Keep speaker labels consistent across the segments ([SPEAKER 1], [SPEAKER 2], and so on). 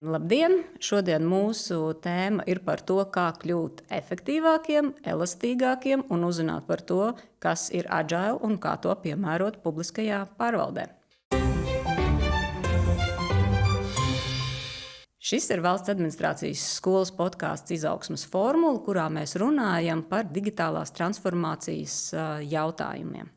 [SPEAKER 1] Labdien! Šodien mūsu tēma ir par to, kā kļūt efektīvākiem, elastīgākiem un uzzināt par to, kas ir agile un kā to piemērot publiskajā pārvaldē. Šis ir Valsts administrācijas skolas podkāsts Izaugsmes formula, kurā mēs runājam par digitālās transformācijas jautājumiem.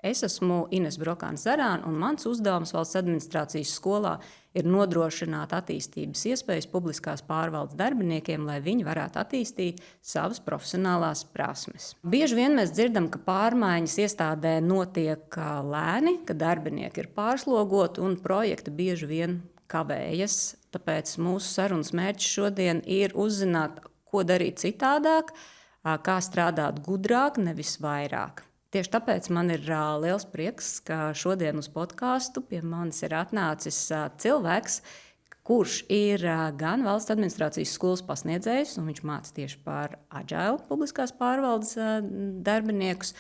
[SPEAKER 1] Es esmu Ines Brokāne-Zarāne, un mans uzdevums Valsts administrācijas skolā ir nodrošināt attīstības iespējas publiskās pārvaldes darbiniekiem, lai viņi varētu attīstīt savas profesionālās prasmes. Bieži vien mēs dzirdam, ka pārmaiņas iestādē notiek lēni, ka darbinieki ir pārslogoti un projekti bieži vien kavējas. Tāpēc mūsu sarunas mērķis šodien ir uzzināt, ko darīt citādāk, kā strādāt gudrāk, nevis vairāk. Tieši tāpēc man ir liels prieks, ka šodien uz podkāstu pie manis ir atnācis cilvēks, kurš ir gan Valsts administrācijas skolas pasniedzējs, un viņš māca tieši par agile publiskās pārvaldes darbiniekus,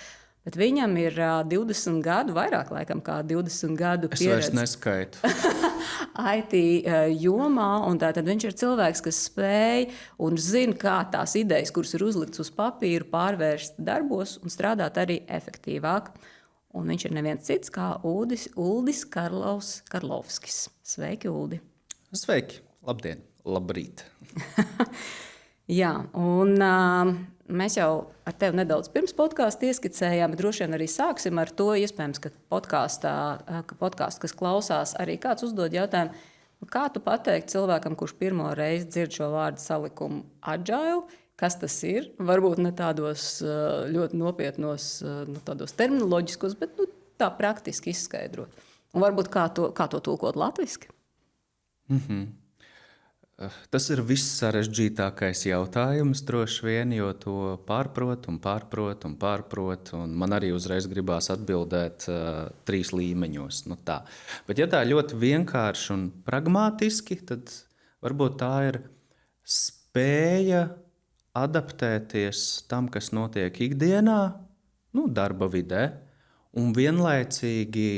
[SPEAKER 1] bet viņam ir 20 gadu, vairāk laikam kā 20 gadu pieredze.
[SPEAKER 2] Es vairs neskaitu.
[SPEAKER 1] IT jomā, un tātad viņš ir cilvēks, kas spēj un zina, kā tās idejas, kuras ir uzliktas uz papīra, pārvērst darbos un strādāt arī efektīvāk. Un viņš ir neviens cits kā Uldis Karlovskis. Sveiki, Uldi!
[SPEAKER 2] Sveiki! Labdien! Labrīt!
[SPEAKER 1] Jā, un mēs jau ar tevi nedaudz pirms podkāsta ieskicējām, bet droši vien arī sāksim ar to. Iespējams, ka podkāsts, kas klausās, arī kāds uzdod jautājumu, kā tu pateiktu cilvēkam, kurš pirmo reizi dzird šo vārdu salikumu agile, kas tas ir? Varbūt ne tādos ļoti nopietnos, tādos terminoloģiskos, bet tā praktiski izskaidrot. Un varbūt kā to tulkot latviski?
[SPEAKER 2] Tas ir viss sarežģītākais jautājums, droši vien, jo to pārprot. Un man arī uzreiz gribās atbildēt 3 līmeņos. Bet, ja tā ļoti vienkārši un pragmatiski, tad varbūt tā ir spēja adaptēties tam, kas notiek ikdienā, darba vidē, un vienlaicīgi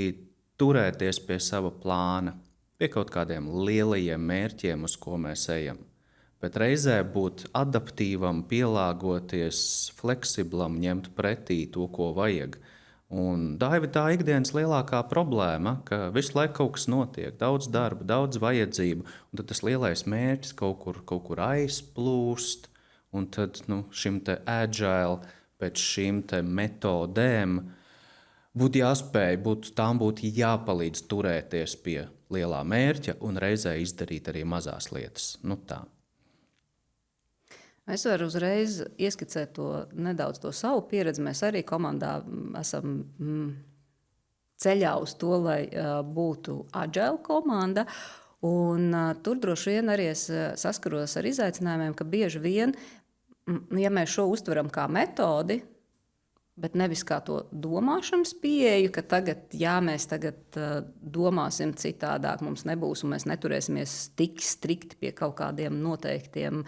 [SPEAKER 2] turēties pie sava plāna. Pie kaut kādiem lielajiem mērķiem, uz ko mēs ejam. Bet reizē būt adaptīvam, pielāgoties, fleksiblam, ņemt pretī to, ko vajag. Un tā ir tā ikdienas lielākā problēma, ka visu laiku kaut kas notiek, daudz darba, daudz vajadzību, un tad tas lielais mērķis kaut kur aizplūst, un tad šim te agile, pēc šīm te metodēm būtu jāspēj, tām būtu jāpalīdz turēties pie lielā mērķa un reizē izdarīt arī mazās lietas. Tā.
[SPEAKER 1] Es varu uzreiz ieskicēt nedaudz to savu pieredzi. Mēs arī komandā esam ceļā uz to, lai būtu agile komanda. Un tur droši vien arī es saskaros ar izaicinājumiem, ka bieži vien, ja mēs šo uztveram kā metodi, bet nevis kā to domāšanas pieeju, ka mēs tagad domāsim citādāk, mums nebūs un mēs neturēsimies tik strikti pie kaut kādiem noteiktiem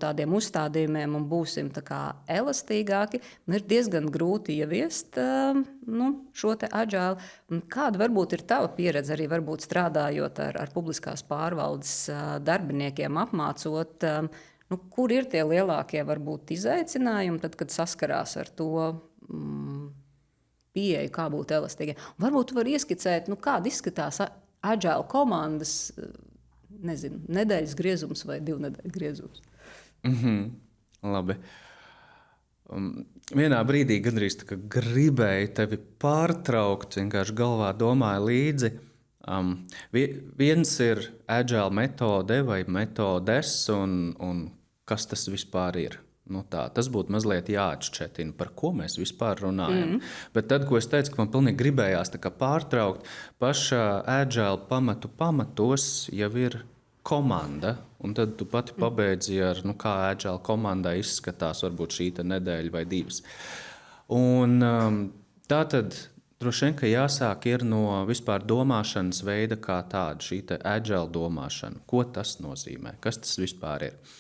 [SPEAKER 1] tādiem uzstādījumiem un būsim tā kā elastīgāki. Ir diezgan grūti ieviest šo te agile. Kāda varbūt ir tava pieredze arī varbūt strādājot ar publiskās pārvaldes darbiniekiem, apmācot, kur ir tie lielākie varbūt izaicinājumi, tad, kad saskarās ar to pieeju, kā būt elastīgiem? Varbūt tu vari ieskicēt, kāda izskatās agile komandas, nedēļas griezums vai 2 nedēļu griezums?
[SPEAKER 2] Labi. Vienā brīdī gandrīz gribēju tevi pārtraukt, vienkārši galvā domāju līdzi. Viens ir agile metode vai metodes, un kas tas vispār ir. Tas būtu mazliet jāatšķetina, par ko mēs vispār runājam. Bet tad, ko es teicu, ka man pilnīgi gribējās pārtraukt, pašā agile pamatos jau ir komanda. Un tad tu pati pabeidzi ar, kā agile komandai izskatās varbūt šī nedēļa vai 2. Un tā tad droši vien, ka jāsāk ir no vispār domāšanas veida kā tāda, šī agile domāšana. Ko tas nozīmē? Kas tas vispār ir?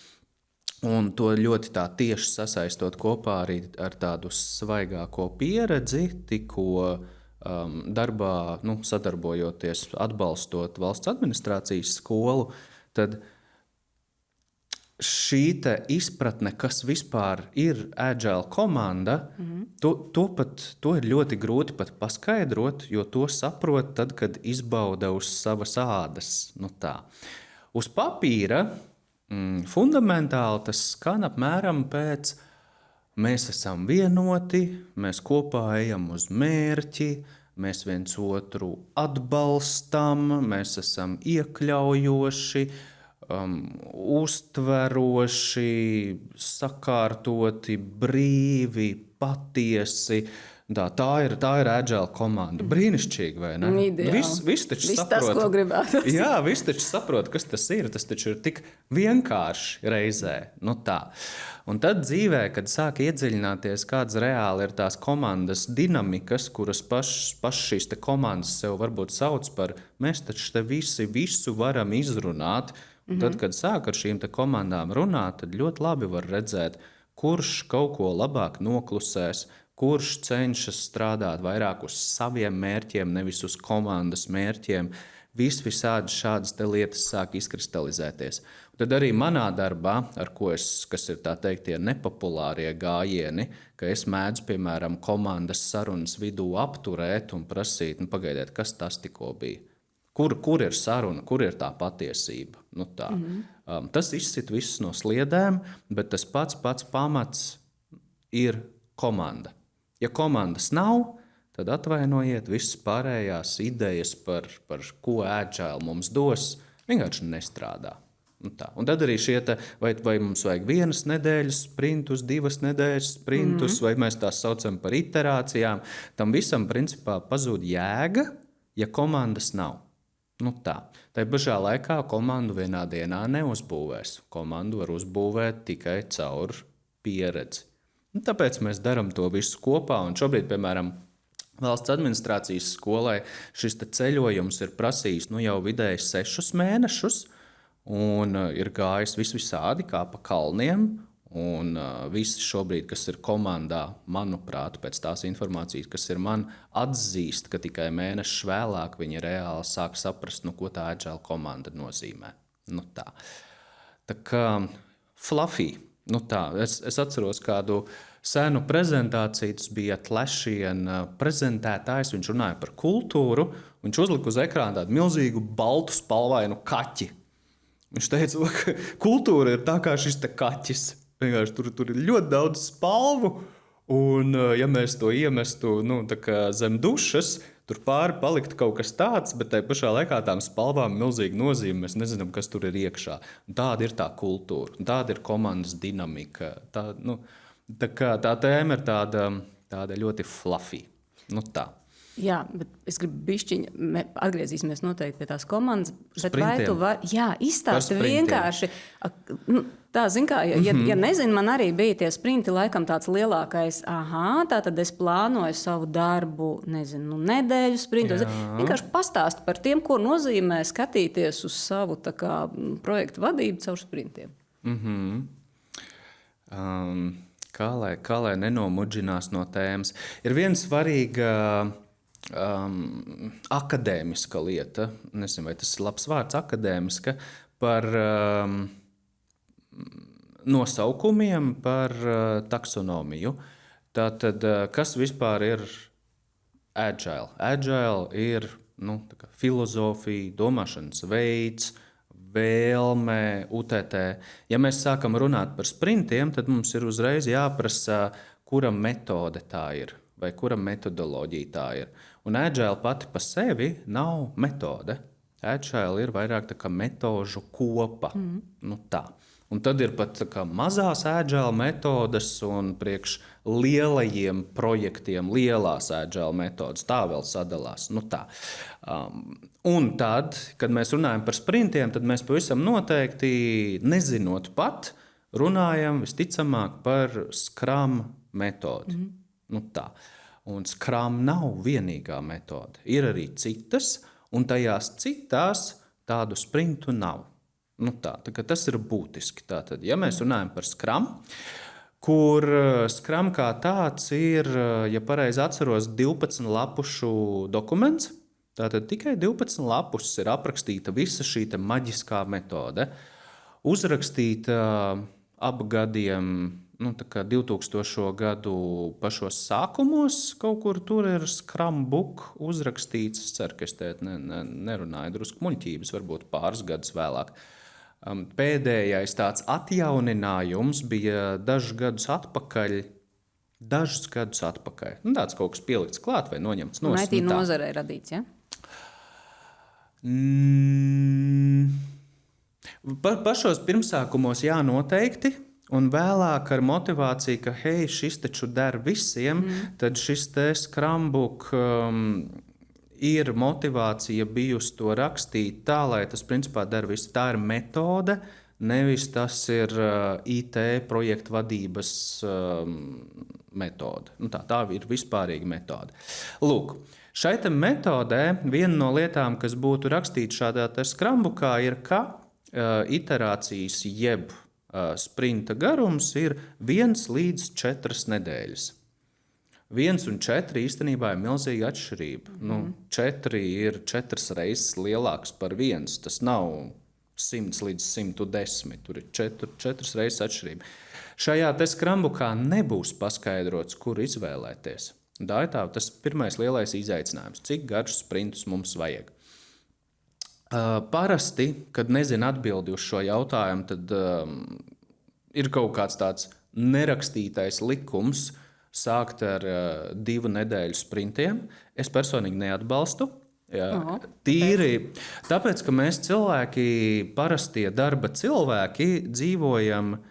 [SPEAKER 2] Un to ļoti tieši sasaistot kopā arī ar tādu svaigāko pieredzi, tikko darbā, sadarbojoties, atbalstot valsts administrācijas skolu, tad šī izpratne, kas vispār ir agile komanda, to ir ļoti grūti pat paskaidrot, jo to saprot tad, kad izbauda uz savas ādas. Uz papīra fundamentāli tas skan apmēram pēc mēs esam vienoti, mēs kopā ejam uz mērķi, mēs viens otru atbalstam, mēs esam iekļaujoši, uztveroši, sakārtoti, brīvi, patiesi. Tā ir agile komanda. Brīnišķīgi, vai ne? Viss taču saprot.
[SPEAKER 1] Tas, ko gribētu.
[SPEAKER 2] Jā, viss taču saprot, kas tas ir. Tas taču ir tik vienkārši reizē. Un tad dzīvē, kad sāk iedziļināties, kādas reāli ir tās komandas dinamikas, kuras pašas šīs komandas sev varbūt sauc par mēs taču te visi visu varam izrunāt. Un tad, kad sāk ar šīm komandām runāt, tad ļoti labi var redzēt, kurš kaut ko labāk noklusēs, kurš cenšas strādāt vairāk uz saviem mērķiem, nevis uz komandas mērķiem. Visādi šādas lietas sāk izkristalizēties. Un tad arī manā darbā, kas ir tā teikt, tie nepopulārie gājieni, ka es mēdzu, piemēram, komandas sarunas vidū apturēt un prasīt, pagaidiet, kas tas tikko bija. Kur ir saruna, kur ir tā patiesība? Tas izsit visus no sliedēm, bet tas pats pamats ir komanda. Ja komandas nav, tad atvainojiet, visas pārējās idejas par ko agile mums dos, vienkārši nestrādā. Un tad arī vai mums vajag 1 nedēļas sprintus, 2 nedēļas sprintus, vai mēs tās saucam par iterācijām, tam visam principā pazūd jēga, ja komandas nav. Tā pašā laikā komandu vienā dienā neuzbūvēs. Komandu var uzbūvēt tikai caur pieredzi. Tāpēc mēs darām to visu kopā. Un šobrīd, piemēram, valsts administrācijas skolai šis ceļojums ir prasījis jau vidēji 6 mēnešus. Un ir gājis visādi kā pa kalniem. Un visi šobrīd, kas ir komandā, manuprāt, pēc tās informācijas, kas ir man, atzīst, ka tikai mēnešus vēlāk viņi reāli sāk saprast, ko tā agile komanda nozīmē. Tā kā fluffy. Es atceros kādu senu prezentāciju, tas bija Atlassiana prezentētājs, viņš runāja par kultūru, viņš uzlika uz ekrāna tādu milzīgu baltu spalvainu kaķi. Viņš teica, ka kultūra ir tā kā šis kaķis. Vienkārši tur ir ļoti daudz spalvu, un ja mēs to iemestu zem dušas, tur pāri paliktu kaut kas tāds, bet tajā pašā laikā tām spalvām ir milzīga nozīme. Mēs nezinām, kas tur ir iekšā. Un tāda ir tā kultūra, tāda ir komandas dinamika. Tā tēma ir tāda ļoti fluffy.
[SPEAKER 1] Jā, bet es gribu atgriezīsimies noteikti pie tās komandas. Vai tu vari izstāstīt vienkārši? Tā, ja nezinu, man arī bija tie sprinti, laikam tāds lielākais. Tātad es plānoju savu darbu, nedēļu sprintu. Vienkārši pastāst par tiem, ko nozīmē skatīties uz savu projektu vadību caur sprintiem.
[SPEAKER 2] Kā lai nenomudžinās no tēmas? Ir viena svarīga akadēmiska lieta, nezinu, vai tas ir labs vārds, akadēmiska, par nosaukumiem, par taksonomiju. Tātad, kas vispār ir agile? Agile ir filozofija, domāšanas veids, vēlme, UTT. Ja mēs sākam runāt par sprintiem, tad mums ir uzreiz jāprasa, kura metode tā ir vai kura metodoloģija tā ir. Un agile pati pa sevi nav metode. Agile ir vairāk tā kā metožu kopa. Tā. Un tad ir pat mazās agile metodes un priekš lielajiem projektiem lielās agile metodes. Tā vēl sadalās. Tā. Un tad, kad mēs runājam par sprintiem, tad mēs pavisam noteikti, nezinot pat, runājam visticamāk par Scrum metodi. Tā. Un Scrum nav vienīgā metode. Ir arī citas, un tajās citās tādu sprintu nav. Tā kā tas ir būtiski. Tātad, ja mēs runājam par Scrum, kur Scrum kā tāds ir, ja pareizi atceros, 12 lapušu dokuments. Tātad tikai 12 lapus ir aprakstīta visa šī maģiskā metode. Uzrakstīta ap gadiem, 2000. Gadu pašos sākumos, kaut kur tur ir Scrum book uzrakstīts. Es ceru, ka es te nerunāju drusku muļķības, varbūt pāris gadus vēlāk. Pēdējais tāds atjauninājums bija dažus gadus atpakaļ. Tāds kaut kas pielikts klāt vai noņemts no
[SPEAKER 1] IT nozarē radīts, ja?
[SPEAKER 2] Pašos pirmsākumos jā, noteikti. Un vēlāk ar motivāciju, ka hei, šis taču der visiem, tad šis te Scrum book ir motivācija bijusi to rakstīt tā, lai tas principā der visu. Tā ir metode, nevis tas ir IT projektu vadības metode. Tā ir vispārīga metode. Lūk, šai metodē viena no lietām, kas būtu rakstīta šādā Scrum bookā, ir, ka iterācijas jeb sprinta garums ir 1 līdz 4 nedēļas. 1 un 4 īstenībā ir milzīga atšķirība. 4 ir 4 reizes lielāks par 1. Tas nav 100 līdz 110. Tur ir 4 reizes atšķirība. Šajā Scrum bookā nebūs paskaidrots, kur izvēlēties. Tā ir tas pirmais lielais izaicinājums. Cik garš sprintus mums vajag? Parasti, kad nezinu atbildi uz šo jautājumu, tad ir kaut kāds tāds nerakstītais likums sākt ar 2 nedēļu sprintiem. Es personīgi neatbalstu. Tīri tāpēc, ka mēs cilvēki, parastie darba cilvēki, dzīvojam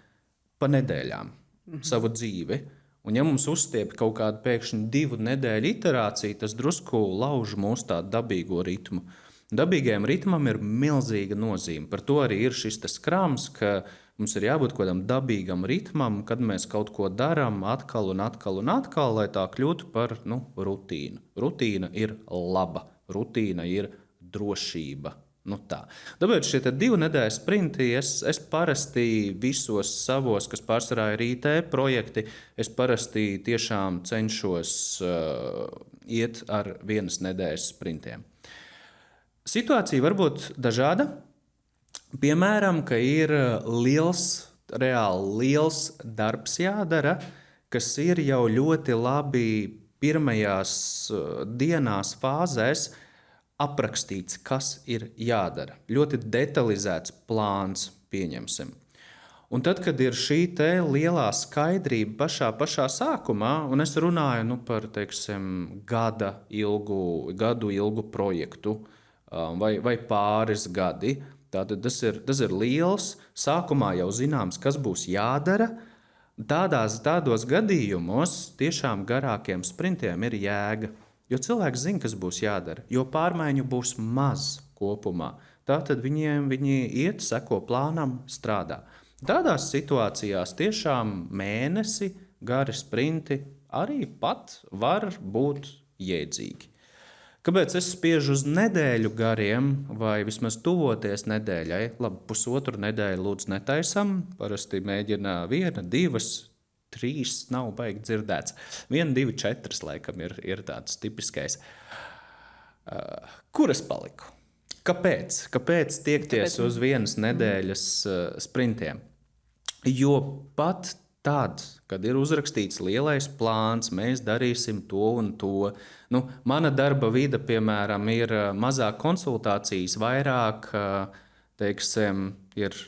[SPEAKER 2] pa nedēļām savu dzīvi. Un ja mums uzstiep kaut kādu pēkšņi 2 nedēļu iterāciju, tas drusku lauž mūsu tādu dabīgo ritmu. Dabīgajam ritmam ir milzīga nozīme. Par to arī ir šis skrams, ka mums ir jābūt kaut kādam dabīgam ritmam, kad mēs kaut ko darām atkal un atkal, lai tā kļūtu par rutīnu. Rutīna ir laba, rutīna ir drošība. Tāpēc šie 2 nedēļu sprinti es parasti visos savos, kas pārsvarā ir IT projekti, es parasti tiešām cenšos iet ar 1 nedēļas sprintiem. Situācija var būt dažāda. Piemēram, ka ir reāli liels darbs jādara, kas ir jau ļoti labi pirmajās dienās fāzēs aprakstīts, kas ir jādara. Ļoti detalizēts plāns, pieņemsim. Un tad, kad ir šī lielā skaidrība pašā sākumā, un es runāju par gadu ilgu projektu, vai pāris gadi. Tātad tas ir liels. Sākumā jau zināms, kas būs jādara. Tādos gadījumos tiešām garākiem sprintiem ir jēga. Jo cilvēks zina, kas būs jādara, jo pārmaiņu būs maz kopumā. Tātad viņi iet, seko plānam, strādā. Tādās situācijās tiešām mēnesi gari sprinti arī pat var būt jēdzīgi. Kāpēc es spiežu uz nedēļu gariem, vai vismaz tuvoties nedēļai? Labi, 1,5 nedēļu lūdzu netaisam. Parasti mēģina 1, 2, 3, nav baigi dzirdēts. 1, 2, 4 laikam ir tāds tipiskais. Kur es paliku? Kāpēc tiekties uz 1 nedēļas sprintiem? Jo pat tad, kad ir uzrakstīts lielais plāns, mēs darīsim to un to. Mana darba vide, piemēram, ir mazāk konsultācijas, vairāk, ir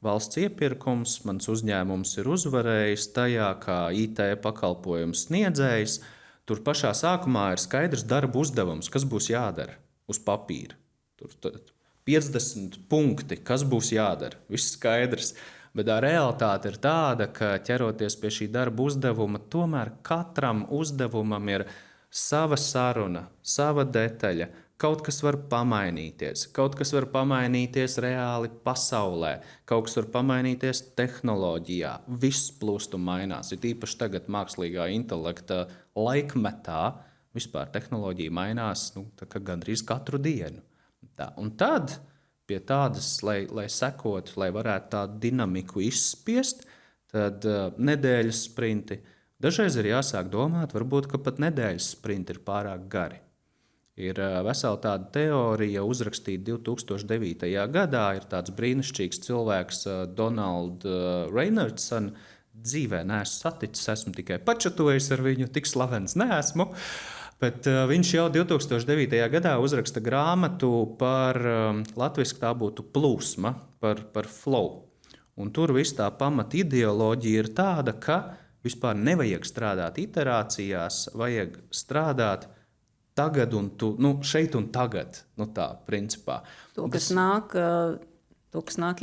[SPEAKER 2] valsts iepirkums, mans uzņēmums ir uzvarējis tajā, kā IT pakalpojums sniedzējs. Tur pašā sākumā ir skaidrs darba uzdevums, kas būs jādara uz papīra. Tur 50 punkti, kas būs jādara, viss skaidrs. Bet tā realitāte ir tāda, ka ķeroties pie šī darba uzdevuma, tomēr katram uzdevumam ir sava saruna, sava detaļa. Kaut kas var pamainīties reāli pasaulē, kaut kas var pamainīties tehnoloģijā. Viss plūst un mainās. Ir īpaši tagad mākslīgā intelekta laikmetā. Vispār tehnoloģija mainās gandrīz katru dienu. Un tad pie tādas, lai sekotu, lai varētu tādu dinamiku izspiest, tad nedēļas sprinti. Dažreiz ir jāsāk domāt, varbūt pat nedēļas sprinti ir pārāk gari. Ir vesela tāda teorija, uzrakstīta 2009. gadā. Ir tāds brīnišķīgs cilvēks, Donalds Reinhardsons. Dzīvē neesmu saticis, esmu tikai pačatojis ar viņu, tik slavens neesmu. Bet viņš jau 2009. gadā uzraksta grāmatu par, latviski tā būtu plūsma, par flow. Un tur viss tā pamata ideoloģija ir tāda, ka vispār nevajag strādāt iterācijās, vajag strādāt tagad un šeit un tagad. Tā, principā.
[SPEAKER 1] To, kas nāk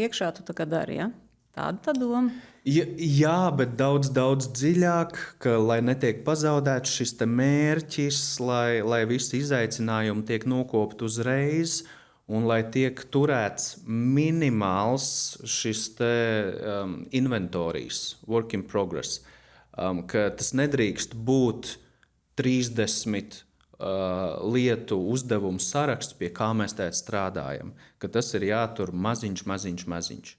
[SPEAKER 1] iekšā, tu tā kā dari, ja? Tāda tā doma.
[SPEAKER 2] Jā, bet daudz dziļāk, ka, lai netiek pazaudēts šis mērķis, lai visi izaicinājumi tiek nokopti uzreiz, un lai tiek turēts minimāls šis inventorijas, work in progress, ka tas nedrīkst būt 30 lietu uzdevumu saraksts, pie kā mēs tādā strādājam, ka tas ir jātur maziņš.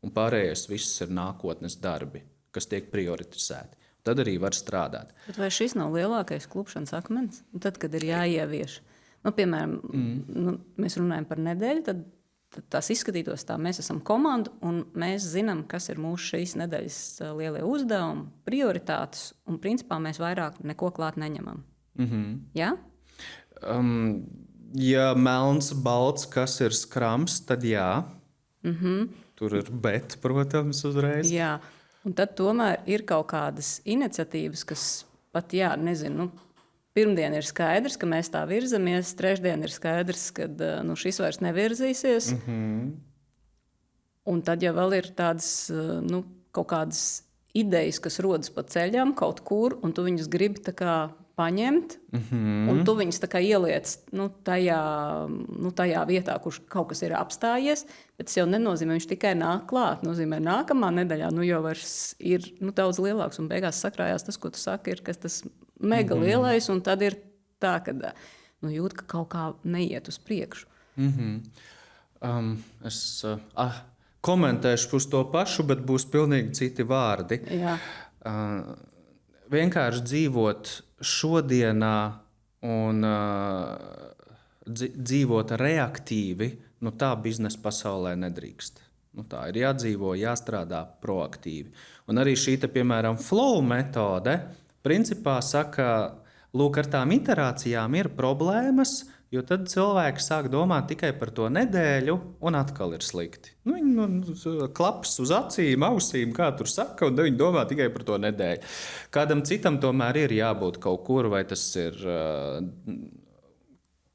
[SPEAKER 2] Un pārējais viss ir nākotnes darbi, kas tiek prioritizēti. Tad arī var strādāt.
[SPEAKER 1] Bet vai šis nav lielākais klupšanas akmens? Tad, kad ir jāievieš, piemēram, mēs runājam par nedēļu, tad tas izskatītos tā, mēs esam komanda un mēs zinām, kas ir mūsu šīs nedēļas lielie uzdevumi, prioritātes, un principā mēs vairāk neko klāt neņemam. Ja?
[SPEAKER 2] Ja melns, balts, kas ir skrams, tad jā. Tur ir bet, protams, uzreiz.
[SPEAKER 1] Jā, un tad tomēr ir kaut kādas iniciatīvas, kas pat, nezinu, pirmdien ir skaidrs, ka mēs tā virzamies, trešdien ir skaidrs, ka šis vairs nevirzīsies. Un tad jau vēl ir tādas, kaut kādas idejas, kas rodas pa ceļam kaut kur, un tu viņus gribi tā kā paņemt, un tu viņus tā kā ieliec tajā vietā, kur kaut kas ir apstājies, bet tas jau nenozīmē, viņš tikai nāk klāt. Nozīmē, nākamā nedēļā jau vairs ir daudz lielāks, un beigās sakrājās tas, ko tu saki, ir tas mega lielais, un tad ir tā, ka jūt, ka kaut kā neiet uz priekšu.
[SPEAKER 2] Es komentēšu uz to pašu, bet būs pilnīgi citi vārdi.
[SPEAKER 1] Jā.
[SPEAKER 2] Vienkārši dzīvot šodienā un dzīvot reaktīvi, tā biznesa pasaulē nedrīkst. Tā ir jādzīvo, jāstrādā proaktīvi. Un arī šī, piemēram, flow metode, principā saka, lūk, ar tām iterācijām ir problēmas, jo tad cilvēki sāk domāt tikai par to nedēļu, un atkal ir slikti. Viņi klaps uz acīm, ausīm, kā tur saka, un viņi domā tikai par to nedēļu. Kādam citam tomēr ir jābūt kaut kur, vai tas ir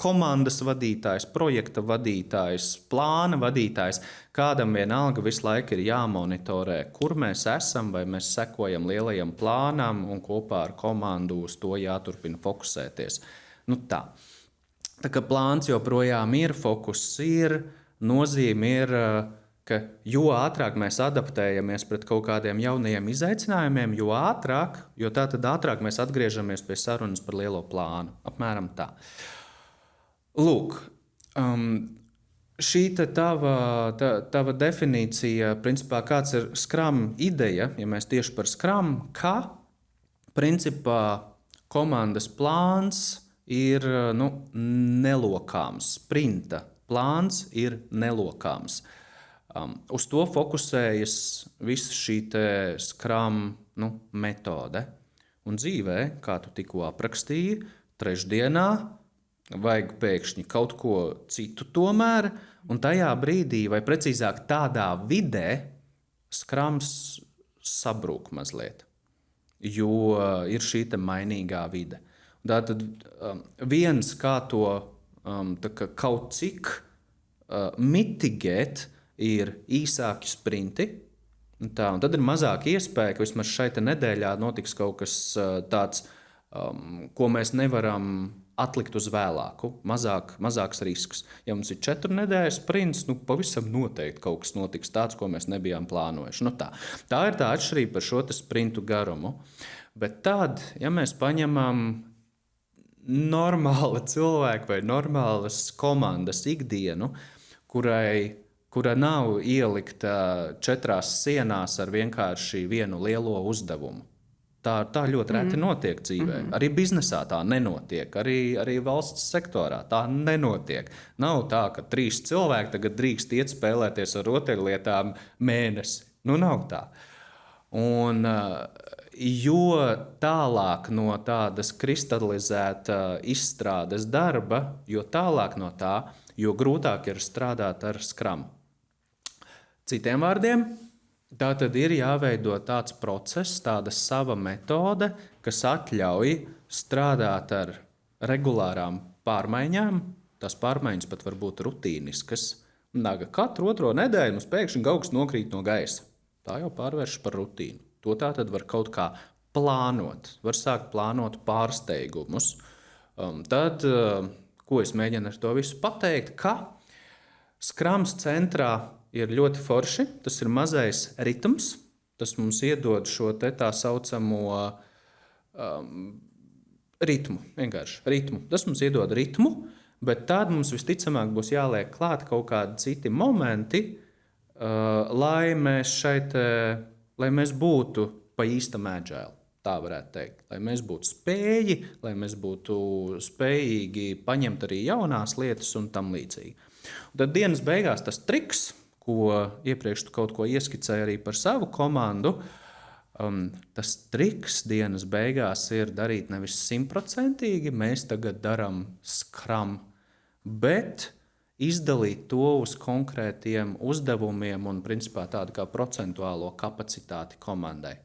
[SPEAKER 2] komandas vadītājs, projekta vadītājs, plāna vadītājs. Kādam vienalga visu laiku ir jāmonitorē, kur mēs esam, vai mēs sekojam lielajam plānam, un kopā ar komandu uz to jāturpina fokusēties. Tā kā plāns joprojām ir, fokus ir, nozīme ir, ka jo ātrāk mēs adaptējamies pret kaut kādiem jaunajiem izaicinājumiem, jo tad ātrāk mēs atgriežamies pie sarunas par lielo plānu. Apmēram tā. Lūk, šī tava definīcija, principā kāds ir Scrum ideja, ja mēs tieši par Scrum, ka principā komandas plāns ir nelokāms. Sprinta plāns ir nelokāms. Uz to fokusējas visa šī Scrum metode. Un dzīvē, kā tu tikko aprakstīji, trešdienā vajag pēkšņi kaut ko citu tomēr, un tajā brīdī, vai precīzāk tādā vidē, Scrums sabrūk mazliet, jo ir šī mainīgā vide. Tātad viens, kā to kaut cik mitigēt, ir īsāki sprinti. Un tad ir mazāk iespēja, ka vismaz šai nedēļā notiks kaut kas tāds, ko mēs nevaram atlikt uz vēlāku. Mazāks risks. Ja mums ir 4 nedēļas sprints, pavisam noteikti kaut kas notiks tāds, ko mēs nebijām plānojuši. Tā ir tā atšķirība par šo sprintu garumu. Bet tad, ja mēs paņemam normāla cilvēka vai normālas komandas ikdienu, kurai kura nav ielikta 4 sienās ar vienkārši vienu lielo uzdevumu. Tā ļoti reti notiek dzīvē. Arī biznesā tā nenotiek, arī valsts sektorā tā nenotiek. Nav tā, ka 3 cilvēki tagad drīkst iet spēlēties ar rotaļlietām mēnesi. Nu, nav tā. Un, jo tālāk no tādas kristalizēta izstrādes darba, jo tālāk no tā, jo grūtāk ir strādāt ar Scrum. Citiem vārdiem, tā tad ir jāveido tāds process, tāda sava metode, kas atļauj strādāt ar regulārām pārmaiņām. Tās pārmaiņas pat var būt rutīniskas. Katru otro nedēļu mums pēkšņi kaut kas nokrīt no gaisa. Tā jau pārvērš par rutīnu. To tā tad var kaut kā plānot. Var sākt plānot pārsteigumus. Tad, ko es mēģinu ar to visu pateikt, ka Scrums centrā ir ļoti forši. Tas ir mazais ritms. Tas mums iedod šo tā saucamo ritmu. Vienkārši ritmu. Tas mums iedod ritmu, bet tad mums visticamāk būs jāliek klāt kaut kādi citi momenti, lai mēs būtu pa īstam agile. Tā varētu teikt. Lai mēs būtu spējīgi paņemt arī jaunās lietas un tam līdzīgi. Un tad dienas beigās tas triks, ko iepriekš tu kaut ko ieskicēji arī par savu komandu, tas triks dienas beigās ir darīt nevis 100%, mēs tagad darām Scrum, bet izdalīt to uz konkrētiem uzdevumiem un principā tādu kā procentuālo kapacitāti komandai.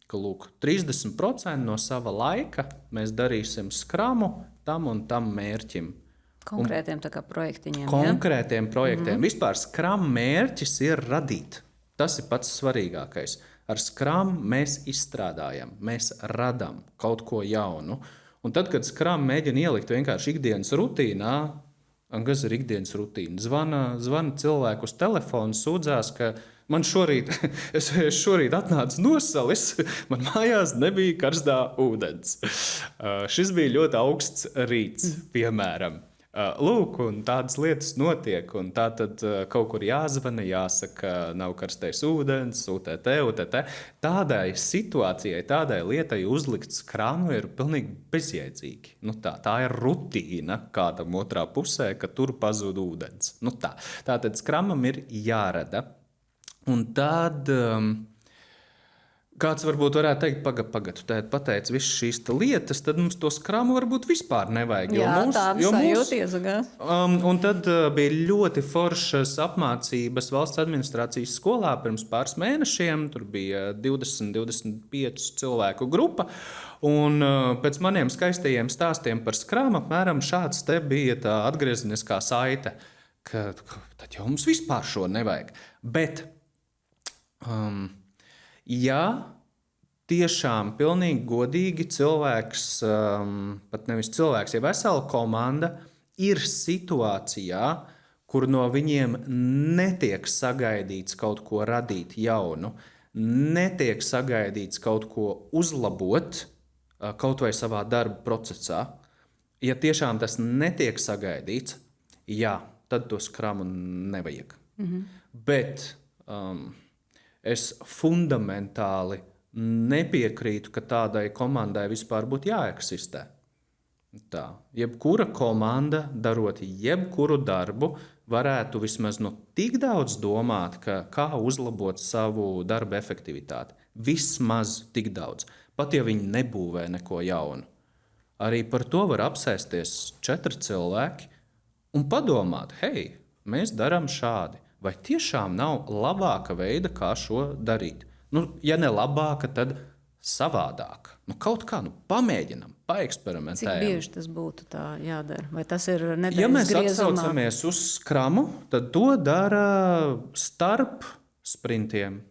[SPEAKER 2] Ka, lūk, 30% no sava laika mēs darīsim Scrumu tam un tam mērķim.
[SPEAKER 1] Konkrētiem projektiņiem.
[SPEAKER 2] Konkrētiem projektiem. Vispār Scrum mērķis ir radīt. Tas ir pats svarīgākais. Ar Scrum mēs izstrādājam, mēs radām kaut ko jaunu. Un tad, kad Scrum mēģina ielikt vienkārši ikdienas rutīnā, kas ir ikdienas rutīna? Zvana cilvēku uz telefonu, sūdzās, ka man es šorīt atnācu nosalis, man mājās nebija karstā ūdens. Šis bija ļoti augsts rīts, piemēram. Lūk, un tādas lietas notiek, un tā tad kaut kur jāzvana, jāsaka, nav karstais ūdens, UTT. Tādai situācijai, tādai lietai uzlikt Scrumu ir pilnīgi bezjēdzīgi. Tā ir rutīna kādam otrā pusē, ka tur pazūd ūdens. Tātad Scrumam ir jārada. Un tad kāds varbūt varētu teikt, pagaidu, tu pateici visas šīs lietas, tad mums to Scrumu varbūt vispār nevajag. Un tad bija ļoti foršas apmācības valsts administrācijas skolā pirms pāris mēnešiem. Tur bija 20-25 cilvēku grupa. Un pēc maniem skaistajiem stāstiem par Scrumu apmēram šāds te bija tā atgriezeniskā saite, ka tad jau mums vispār šo nevajag. Bet ja tiešām pilnīgi godīgi cilvēks, pat nevis cilvēks, ja vesela komanda ir situācijā, kur no viņiem netiek sagaidīts kaut ko radīt jaunu, netiek sagaidīts kaut ko uzlabot, kaut vai savā darba procesā, ja tiešām tas netiek sagaidīts, tad to Scrumu nevajag. Bet es fundamentāli nepiekrītu, ka tādai komandai vispār būtu jāeksistē. Jebkura komanda, darot jebkuru darbu, varētu vismaz tik daudz domāt, kā uzlabot savu darba efektivitāti. Vismaz tik daudz. Pat ja viņi nebūvē neko jaunu. Arī par to var apsēsties 4 cilvēki un padomāt, hei, mēs darām šādi. Vai tiešām nav labāka veida, kā šo darīt? Ja ne labāka, tad savādāk. Kaut kā pamēģinam, paeksperimentējam.
[SPEAKER 1] Cik bieži tas būtu tā jādara? Vai tas ir nedēļas griezumā?
[SPEAKER 2] Ja mēs atsaucamies uz Scrumu, tad to dara starp sprintiem.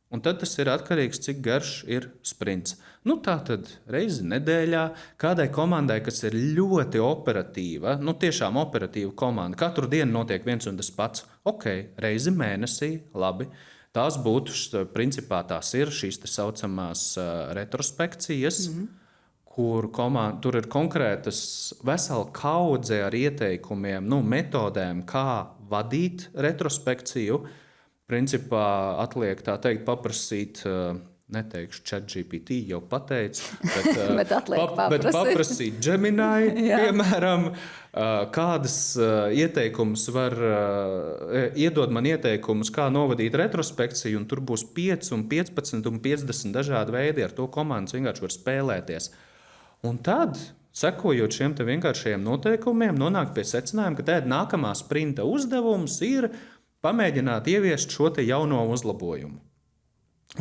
[SPEAKER 2] Un tad tas ir atkarīgs, cik garš ir sprints. Tā tad reizi nedēļā kādai komandai, kas ir ļoti operatīva, tiešām operatīva komanda, katru dienu notiek viens un tas pats. Reizi mēnesī, labi. Tās būtu, principā tās ir šīs tā saucamās retrospekcijas, tur ir konkrētas vesela kaudze ar ieteikumiem, metodēm, kā vadīt retrospekciju. Principā atliek tā teikt, paprasīt, neteikšu, ChatGPT jau pateicu, bet paprasīt Gemini, piemēram, kādas ieteikumus iedod man ieteikumus, kā novadīt retrospekciju, un tur būs 5, 15 un 50 dažādi veidi, ar to komandas vienkārši var spēlēties. Un tad, sekojot šiem te vienkāršajiem noteikumiem, nonāk pie secinājuma, ka nākamā sprinta uzdevums ir pamēģināt ieviest šo te jauno uzlabojumu.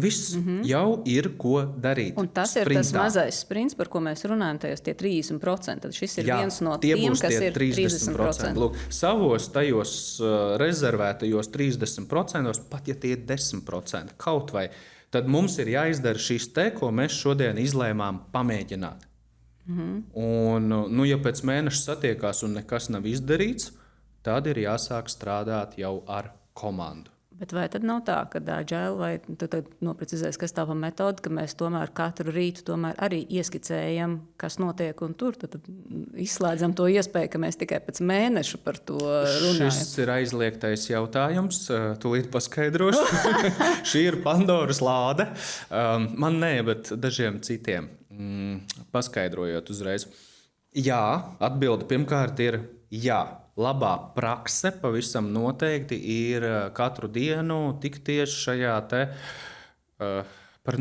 [SPEAKER 2] Viss jau ir ko darīt.
[SPEAKER 1] Un tas sprintā. Ir tas mazais sprints, par ko mēs runājam, tie 30%. Tad šis ir viens no tiem, kas ir 30%.
[SPEAKER 2] Lūk, savos tajos rezervētajos 30%, pat ja tie ir 10%, kaut vai, tad mums ir jāizdara šis te, ko mēs šodien izlēmām pamēģināt. Un, ja pēc mēneša satiekās un nekas nav izdarīts, tad ir jāsāk strādāt jau ar komandu.
[SPEAKER 1] Bet vai tad nav tā, ka Agile, vai tu tad noprecizēsi, kas tā pa metode, ka mēs tomēr katru rītu arī ieskicējam, kas notiek un tur, tad izslēdzam to iespēju, ka mēs tikai pēc mēneša par to runājam?
[SPEAKER 2] Šis ir aizliegtais jautājums, tūlīt paskaidrošu. Šī ir Pandoras lāde. Man nē, bet dažiem citiem. Paskaidrojot uzreiz. Jā, atbilde pirmkārt ir jā. Labā prakse pavisam noteikti ir katru dienu tikties šajā te par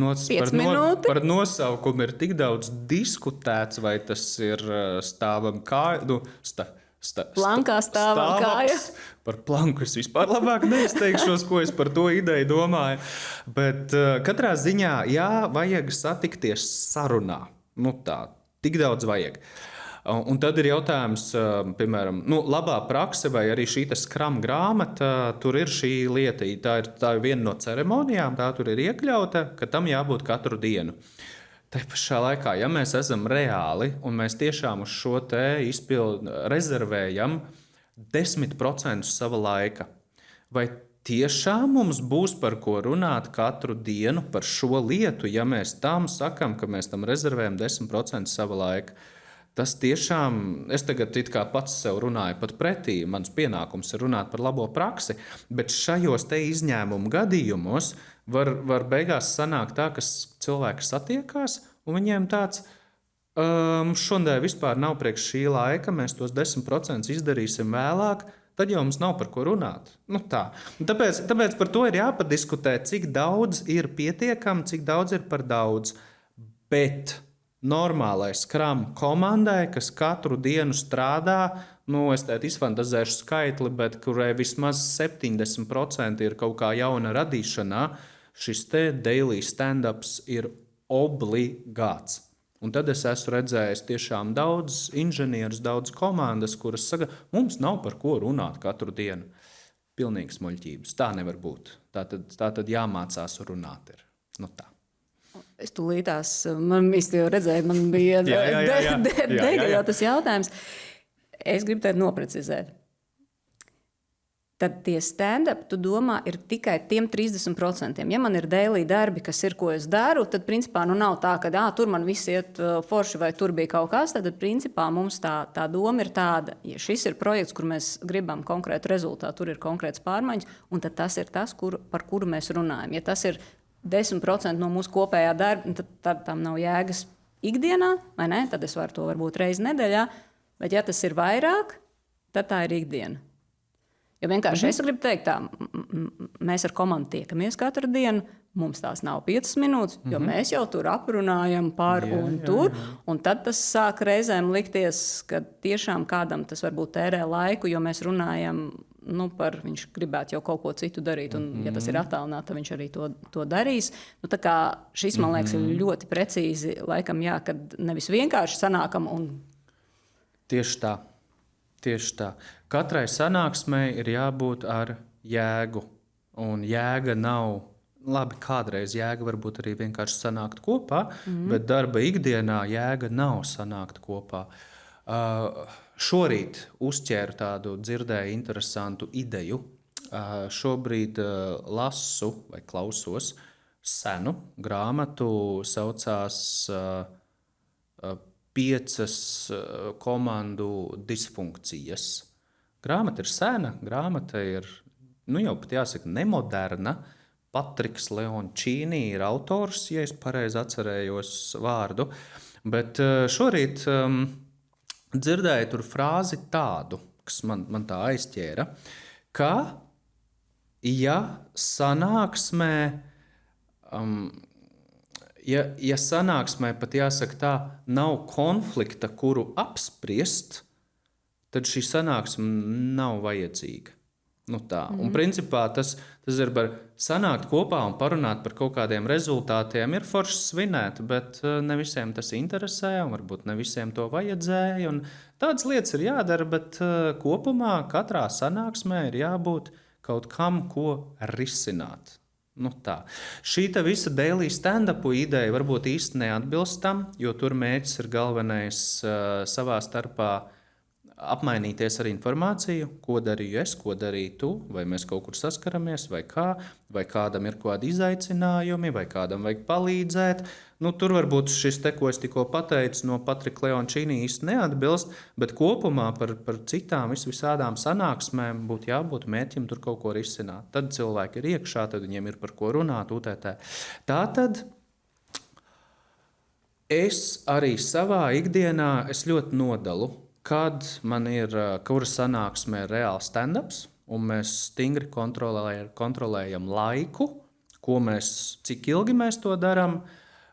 [SPEAKER 2] nosaukumu ir tik daudz diskutēts, vai tas ir stāvam kāju,
[SPEAKER 1] plankā stāvam kājas.
[SPEAKER 2] Par planku es vispār labāk neizteikšos, ko es par to ideju domāju. Bet katrā ziņā, jā, vajag satikties sarunā. Tik daudz vajag. Un tad ir jautājums, piemēram, labā prakse vai arī šī Scrum grāmata, tur ir šī lieta, tā ir viena no ceremonijām, tā tur ir iekļauta, ka tam jābūt katru dienu. Tā pašā laikā, ja mēs esam reāli un mēs tiešām uz šo te izpildu rezervējam 10% sava laika, vai tiešām mums būs par ko runāt katru dienu par šo lietu, ja mēs tam sakam, ka mēs tam rezervējam 10% sava laika? Tas tiešām, es tagad it kā pats sev runāju pat pretī, mans pienākums ir runāt par labo praksi, bet šajos te izņēmumu gadījumos var beigās sanākt tā, ka cilvēki satiekās un viņiem tāds, šodien vispār nav priekš šī laika, mēs tos 10% izdarīsim vēlāk, tad jau mums nav par ko runāt. Tā. Tāpēc par to ir jāpadiskutē, cik daudz ir pietiekami, cik daudz ir par daudz, bet normālai Scrum komandai, kas katru dienu strādā, es izfantazēšu skaitli, bet kurai vismaz 70% ir kaut kā jauna radīšanā, šis te daily stand-ups ir obligāts. Un tad es esmu redzējis tiešām daudz inženierus, daudz komandas, kuras saka, mums nav par ko runāt katru dienu. Pilnīgs muļķības. Tā nevar būt. Tā tad jāmācās runāt ir. Tā.
[SPEAKER 1] Es tūlītās, man īsti jau redzēju, man bija jau tas jautājums. Es gribu tādu noprecizēt. Tad tie stand-up, tu domā, ir tikai tiem 30%. Ja man ir daily darbi, kas ir, ko es daru, tad principā nav tā, ka tur man viss iet forši vai tur bija kaut kas. Tad principā mums tā doma ir tāda, ja šis ir projekts, kur mēs gribam konkrētu rezultātu, tur ir konkrēts pārmaiņas, un tad tas ir tas, par kuru mēs runājam. Ja tas ir 10% no mūsu kopējā darba, tad tam nav jēgas ikdienā, vai ne? Tad es varu to varbūt reizi nedēļā, bet ja tas ir vairāk, tad tā ir ikdiena. Jo vienkārši es gribu teikt tā, mēs ar komandu tiekamies katru dienu, mums tās nav 5 minūtes, jo mēs jau tur aprunājam par un tur, un tad tas sāk reizēm likties, ka tiešām kādam tas varbūt tērē laiku, jo mēs runājam viņš gribētu jau kaut ko citu darīt, un ja tas ir attālināti, tad viņš arī to darīs. Tā kā šis, man liekas, ir ļoti precīzi, laikam, jā, kad nevis vienkārši sanākam un...
[SPEAKER 2] Tieši tā. Katrai sanāksmei ir jābūt ar jēgu, un jēga nav, labi, kādreiz jēga varbūt arī vienkārši sanākt kopā, bet darba ikdienā jēga nav sanākt kopā. Šorīt uzķēru tādu, dzirdēju interesantu ideju. Šobrīd lasu vai klausos senu grāmatu, saucās 5 komandu disfunkcijas. Grāmata ir sena, grāmata ir jau pat jāsaka nemoderna. Patriks Leončīni ir autors, ja es pareizi atcerējos vārdu. Bet šorīt dzirdēju tur frāzi tādu, kas man tā aizķēra, ka, ja sanāksmē, ja sanāksmē pat jāsaka tā, nav konflikta, kuru apspriest, tad šī sanāksme nav vajadzīga. Un principā tas ir par sanākt kopā un parunāt par kaut kādiem rezultātiem. Ir forši svinēt, bet ne visiem tas interesē, un varbūt ne visiem to vajadzēja. Tādas lietas ir jādara, bet kopumā katrā sanāksmē ir jābūt kaut kam, ko risināt. Šī visa daily stand-upu ideja varbūt īsti neatbilst tam, jo tur mērķis ir galvenais savā starpā apmainīties ar informāciju, ko darīju es, ko darīji tu, vai mēs kaut kur saskaramies, vai kādam ir kādi izaicinājumi, vai kādam vajag palīdzēt. Tur varbūt šis ko es tikko pateicu no Patrika Leončīni īsti neatbilst, bet kopumā par citām visādām sanāksmēm būtu jābūt mērķim tur kaut ko risināt. Tad cilvēki ir iekšā, tad viņiem ir par ko runāt, UTT. Tātad es arī savā ikdienā ļoti nodalu, kad man ir kura sanāksme ir reāls stand-ups, un mēs stingri kontrolējam laiku, cik ilgi mēs to darām.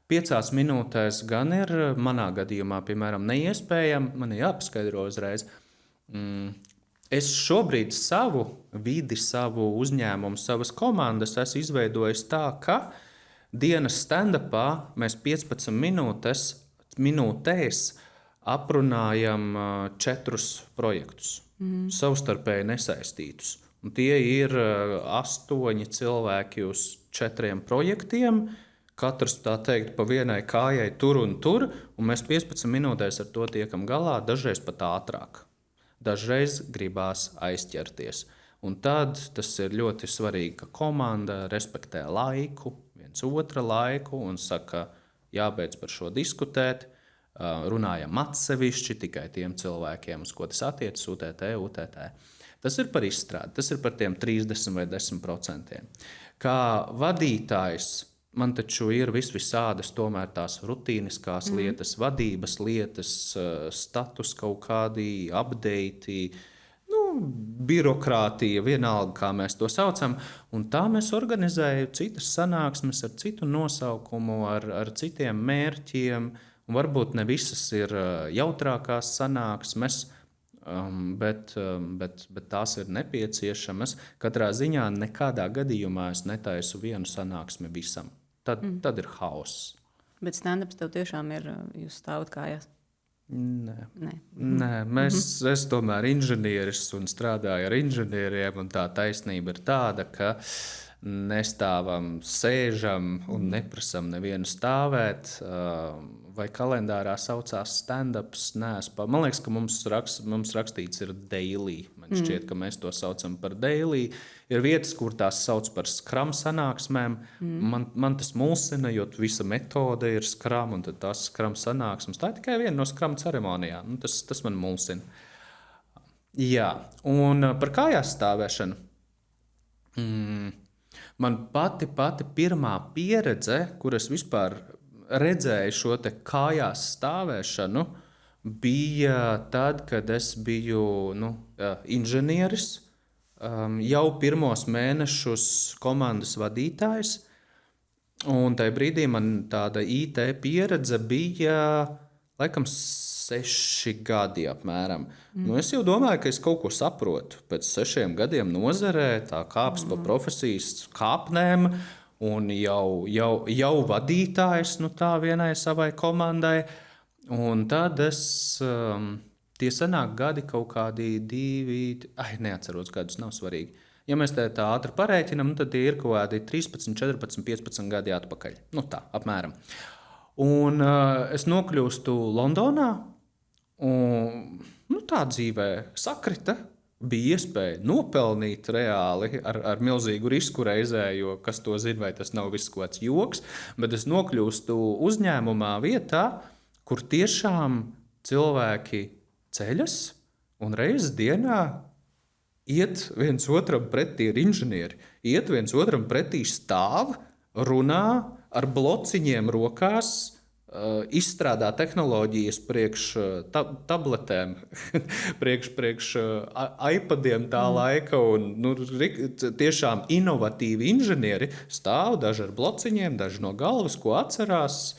[SPEAKER 2] 5 minūtēs gan ir manā gadījumā, piemēram, neiespējami, man ir jāpaskaidro uzreiz. Es šobrīd savu vidi, savu uzņēmumu, savas komandas esmu izveidojis tā, ka dienas stand-upā mēs 15 minūtēs aprunājam 4 projektus, savstarpēji nesaistītus. Un tie ir 8 cilvēki uz 4 projektiem, katrs tā teikt pa vienai kājai tur, un mēs 15 minūtēs ar to tiekam galā, dažreiz pat ātrāk. Dažreiz gribās aizķerties. Un tad tas ir ļoti svarīgi, ka komanda respektē laiku, viens otra laiku un saka, jābeidz par šo diskutēt. Runājam atsevišķi tikai tiem cilvēkiem, uz ko tas attiecas, UTT. Tas ir par izstrādi, tas ir par tiem 30 vai 10%. Kā vadītājs man taču ir visādas tomēr tās rutīniskās lietas, vadības lietas, status kaut kādi, update, birokrātija, vienalga, kā mēs to saucam. Un tā mēs organizējam citas sanāksmes ar citu nosaukumu, ar citiem mērķiem. Un varbūt ne visas ir jautrākās sanāksmes, bet tās ir nepieciešamas. Katrā ziņā nekādā gadījumā es netaisu vienu sanāksmi visam. Tad ir hauss.
[SPEAKER 1] Bet stand-ups tev tiešām ir, jūs stāvat kājās?
[SPEAKER 2] Nē, es tomēr inženieris un strādāju ar inženieriem, un tā taisnība ir tāda, ka nestāvam, sēžam un neprasam nevienu stāvēt. Vai kalendārā saucās stand-ups? Man liekas, ka mums rakstīts ir daily. Man šķiet, ka mēs to saucam par daily. Ir vietas, kur tās sauc par Scrum sanāksmēm. Man tas mulsina, jo visa metode ir Scrum, un tad tās Scrum sanāksmes. Tā ir tikai viena no Scrum ceremonijām. Tas man mulsina. Jā, un par kājās stāvēšanu. Man pati pirmā pieredze, kur es vispār redzēju šo te kājās stāvēšanu, bija tad, kad es biju inženieris, jau pirmos mēnešus komandas vadītājs. Un tajā brīdī man tāda IT pieredze bija laikam 6 gadi apmēram. Es jau domāju, ka es kaut ko saprotu. Pēc 6 gadiem nozarē, tā kāps pa profesijas kāpnēm, un jau vadītājs tā vienai savai komandai. Un tad tie sanāk gadi kaut kādi 2, neatceros gadus, nav svarīgi. Ja mēs tā ātri parēķinam, tad tie ir kaut kādi 13, 14, 15 gadi atpakaļ. Tā, apmēram. Un es nokļūstu Londonā, un tā dzīvē sakrita. Bija iespēja nopelnīt reāli ar milzīgu risku reizē, jo kas to zina, vai tas nav viss kaut kāds joks. Bet es nokļūstu uzņēmumā vietā, kur tiešām cilvēki ceļas un reizes dienā iet viens otram pretī, ir inženieri, iet viens otram pretī, stāv, runā ar blociņiem rokās, izstrādā tehnoloģijas priekš tabletēm, priekš iPadiem tā laika. Un, tiešām inovatīvi inženieri stāv, daži ar blociņiem, daži no galvas, ko atcerās.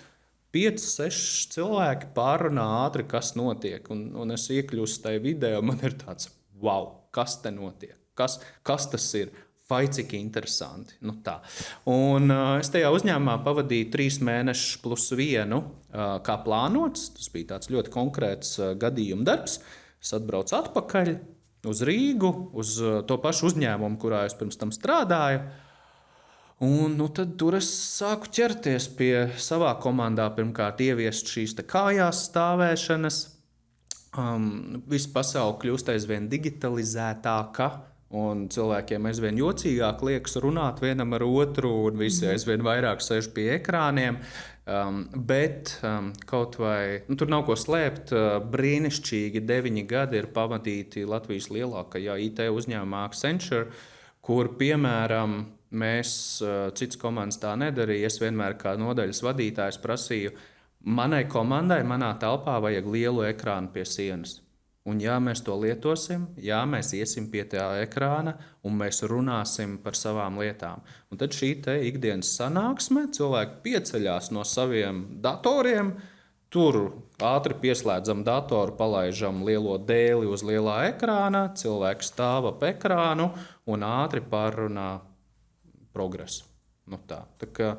[SPEAKER 2] 5, 6 cilvēki pārunā ātri, kas notiek. Un es iekļūstu tajā video, man ir tāds, wow, kas te notiek? Kas tas ir? Vai cik interesanti. Nu tā. Un es tajā uzņēmumā pavadīju 3 mēnešus plus 1, kā plānots. Tas bija tāds ļoti konkrēts gadījuma darbs. Es atbraucu atpakaļ uz Rīgu, uz to pašu uzņēmumu, kurā es pirms tam strādāju. Un tad tur es sāku ķerties pie savā komandā, pirmkārt ieviest šīs kājās stāvēšanas. Visa pasaule kļūst aizvien digitalizētāka. Un cilvēkiem aizvien jocīgāk liekas runāt vienam ar otru, un visi aizvien vairāk sēž pie ekrāniem. Bet kaut vai tur nav ko slēpt, brīnišķīgi 9 gadi ir pavadīti Latvijas lielākajā IT uzņēmumā Accenture, kur, piemēram, mēs citas komandas tā nedarīja. Es vienmēr kā nodaļas vadītājs prasīju, manai komandai, manā telpā vajag lielu ekrānu pie sienas. Un ja mēs to lietosim, ja mēs iesim pie tā ekrāna un mēs runāsim par savām lietām. Un tad šī ikdienas sanāksme, cilvēki pieceļās no saviem datoriem, tur ātri pieslēdzam datoru, palaižam lielo dēli uz lielā ekrāna, cilvēks stāv ap ekrānu un ātri pārrunā progresu. Nu tā kā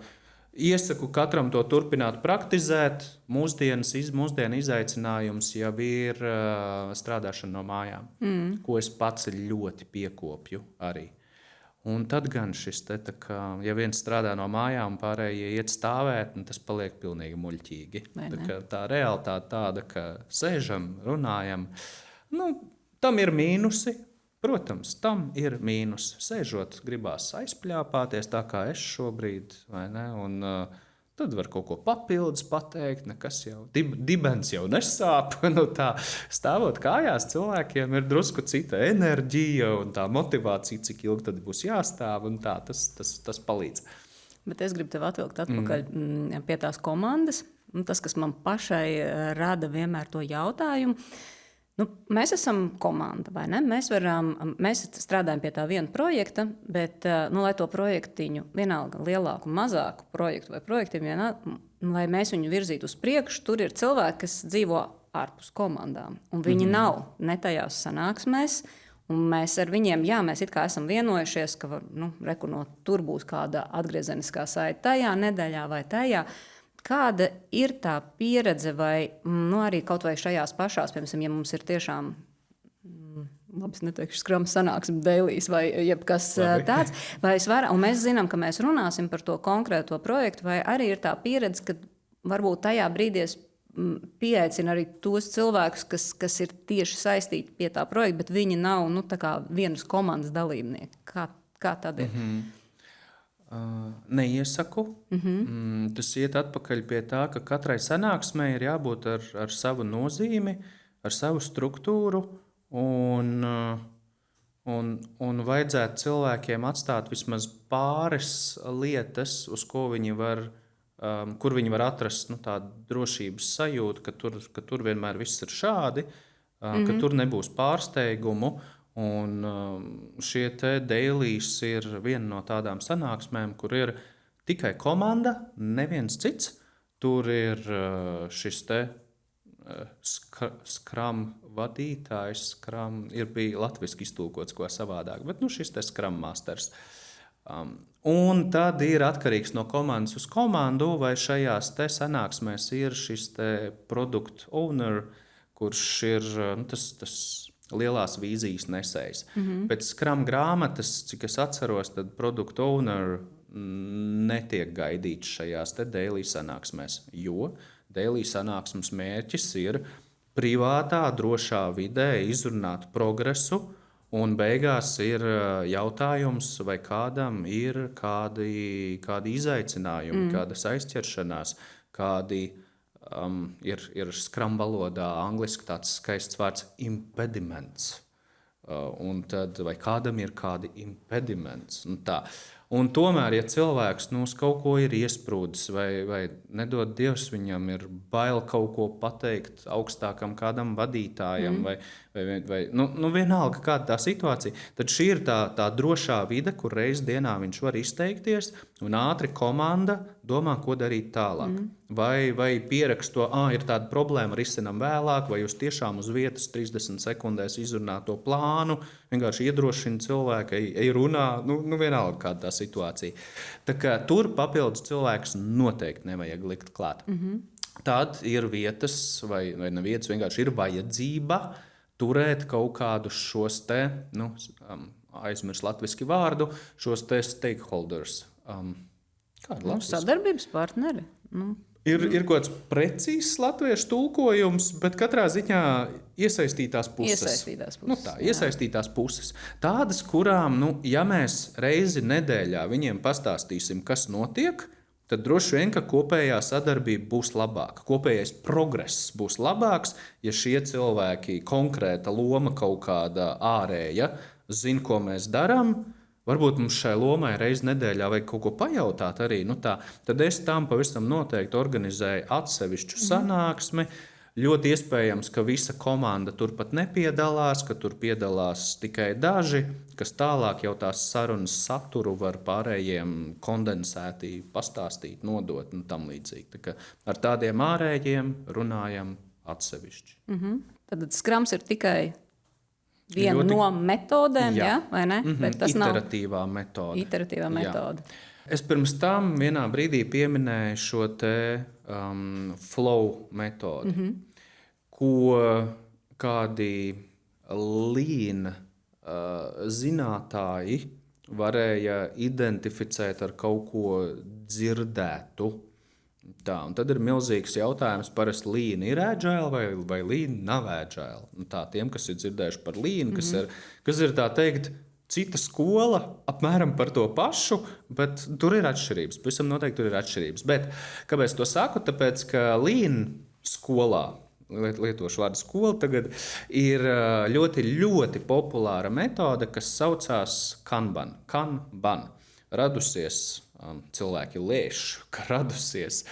[SPEAKER 2] iesaku katram to turpināt praktizēt. Mūsdienu izaicinājums jau ir strādāšana no mājām, ko es pats ļoti piekopju arī. Un tad gan šis ja viens strādā no mājām, pārējie iet stāvēt, tas paliek pilnīgi muļķīgi. Tā realitāte tāda, ka sēžam, runājam. Tam ir mīnusi. Protams, tam ir mīnus. Sēžot, gribās aizpļāpāties, tā kā es šobrīd, vai ne? Un tad var kaut ko papildus pateikt, nekas jau, dibens jau nesāp. Stāvot kājās, cilvēkiem ir drusku cita enerģija un tā motivācija, cik ilgi tad būs jāstāv, un tā, tas palīdz.
[SPEAKER 1] Bet es gribu tev atvilkt atpakaļ pie tās komandas. Tas, kas man pašai rada vienmēr to jautājumu, mēs esam komanda, vai ne? Mēs strādājam pie tā viena projekta, bet, lai to projektiņu, vienalga lielāku, mazāku projektu vai projektiem, lai mēs viņu virzītu uz priekšu, tur ir cilvēki, kas dzīvo ārpus komandām. Un viņi nav ne tajās sanāksmēs, un mēs ar viņiem, mēs it kā esam vienojušies, ka tur būs kāda atgriezeniskā saite tajā nedēļā vai tajā. Kāda ir tā pieredze, vai arī kaut vai šajās pašās, piemēram, ja mums ir tiešām, labi, es neteikšu skrama sanāksme dailies vai jebkas tāds, un mēs zinām, ka mēs runāsim par to konkrēto projektu, vai arī ir tā pieredze, ka varbūt tajā brīdī pieaicina arī tos cilvēkus, kas ir tieši saistīti pie tā projekta, bet viņi nav vienas komandas dalībnieki. Kā tad ir?
[SPEAKER 2] Neiesaku. Tas iet atpakaļ pie tā, ka katrai sanāksmei ir jābūt ar savu nozīmi, ar savu struktūru, un vajadzētu cilvēkiem atstāt vismaz pāris lietas, uz ko viņi var, kur viņi var atrast tādu drošības sajūtu, ka tur vienmēr viss ir šādi, ka tur nebūs pārsteigumu. Un šie dailies ir viena no tādām sanāksmēm, kur ir tikai komanda, neviens cits. Tur ir šis Scrum vadītājs, bija latviski iztulkots ko savādāk, bet šis Scrum Masters. Un tad ir atkarīgs no komandas uz komandu, vai šajās sanāksmēs ir šis product owner, kurš ir tas lielās vīzijas nesējs. Pēc Scrum grāmatas, cik es atceros, tad product owner netiek gaidīts šajās daily sanāksmēs, jo daily sanāksmes mērķis ir privātā, drošā vidē izrunāt progresu, un beigās ir jautājums, vai kādam ir kādi izaicinājumi, kādas aizķeršanās, kādi ir Scrum valodā angliski tāds skaists vārds impediments. Un tad, vai kādam ir kādi impediments. Un tomēr, ja cilvēks uz kaut ko ir iesprūdis, vai nedod Dievs, viņam ir bail kaut ko pateikt augstākam kādam vadītājam, vai vienalga kāda tā situācija, tad šī ir tā drošā vide, kur reiz dienā viņš var izteikties, un ātri komanda domā, ko darīt tālāk. Vai pierakst to, ir tāda problēma, risinam vēlāk, vai jūs tiešām uz vietas 30 sekundēs izrunāt to plānu, vienkārši iedrošina cilvēku, ej runā, vienalga kāda tā situācija. Tā kā tur papildus cilvēks noteikti nevajag likt klāt. Tad ir vietas, vai ne vietas, vienkārši ir vajadzība turēt kaut kādus šos te, aizmirs latviski vārdu, šos te stakeholders.
[SPEAKER 1] Sadarbības partneri.
[SPEAKER 2] Ir kaut kāds precīzs latviešu tulkojums, bet katrā ziņā iesaistītās puses. Iesaistītās puses. Tādas, kurām, ja mēs reizi nedēļā viņiem pastāstīsim, kas notiek, tad droši vien, ka kopējā sadarbība būs labāka. Kopējais progress būs labāks, ja šie cilvēki, konkrēta loma kaut kāda ārēja, zina, ko mēs darām. Varbūt mums šai lomai reizi nedēļā vajag kaut ko pajautāt arī. Tad es tam pavisam noteikti organizēju atsevišķu sanāksmi. Ļoti iespējams, ka visa komanda turpat nepiedalās, ka tur piedalās tikai daži, kas tālāk jau tās sarunas saturu var pārējiem kondensēti pastāstīt, nodot un tam līdzīgi. Tā kā ar tādiem ārējiem runājam atsevišķi.
[SPEAKER 1] Tad Scrums ir tikai viena no metodēm, vai ne? Bet tas
[SPEAKER 2] iteratīvā metode.
[SPEAKER 1] Iteratīvā metode.
[SPEAKER 2] Es pirms tam vienā brīdī pieminēju šo te flow metodi, ko kādi lean zinātāji varēja identificēt ar kaut ko dzirdētu. Tad ir milzīgs jautājums, parasti lean ir agile vai lean nav agile. Tiem, kas ir dzirdējuši par lean, kas ir tā teikt, cita skola apmēram par to pašu, bet tur ir atšķirības. Pavisam noteikti tur ir atšķirības. Bet kāpēc to saku? Tāpēc, ka lean skolā, lietošu vārdu skola tagad, ir ļoti, ļoti populāra metode, kas saucās Kanban. Radusies, cilvēki lēš, ka radusies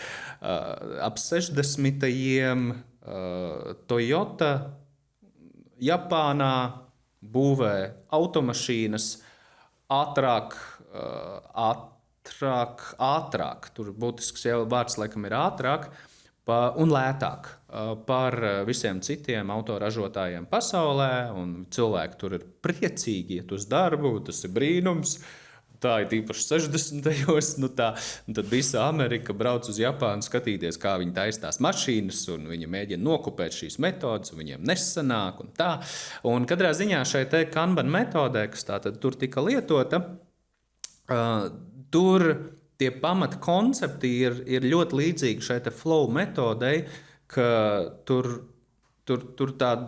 [SPEAKER 2] ap 60. Toyota Japānā būvē automašīnas ātrāk. Tur būtisks vārds laikam ir ātrāk un lētāk par visiem citiem autoražotājiem pasaulē. Un cilvēki tur ir priecīgi iet uz darbu, tas ir brīnums. Tā ir tīpaši 60. Tad visa Amerika brauc uz Japānu skatīties, kā viņi taisās mašīnas, un viņi mēģina nokopēt šīs metodas, un viņiem nesanāk. Un katrā ziņā šai te Kanban metodē, kas tur tika lietota, tur tie pamata koncepti ir ļoti līdzīgi šai te flow metodei, ka tur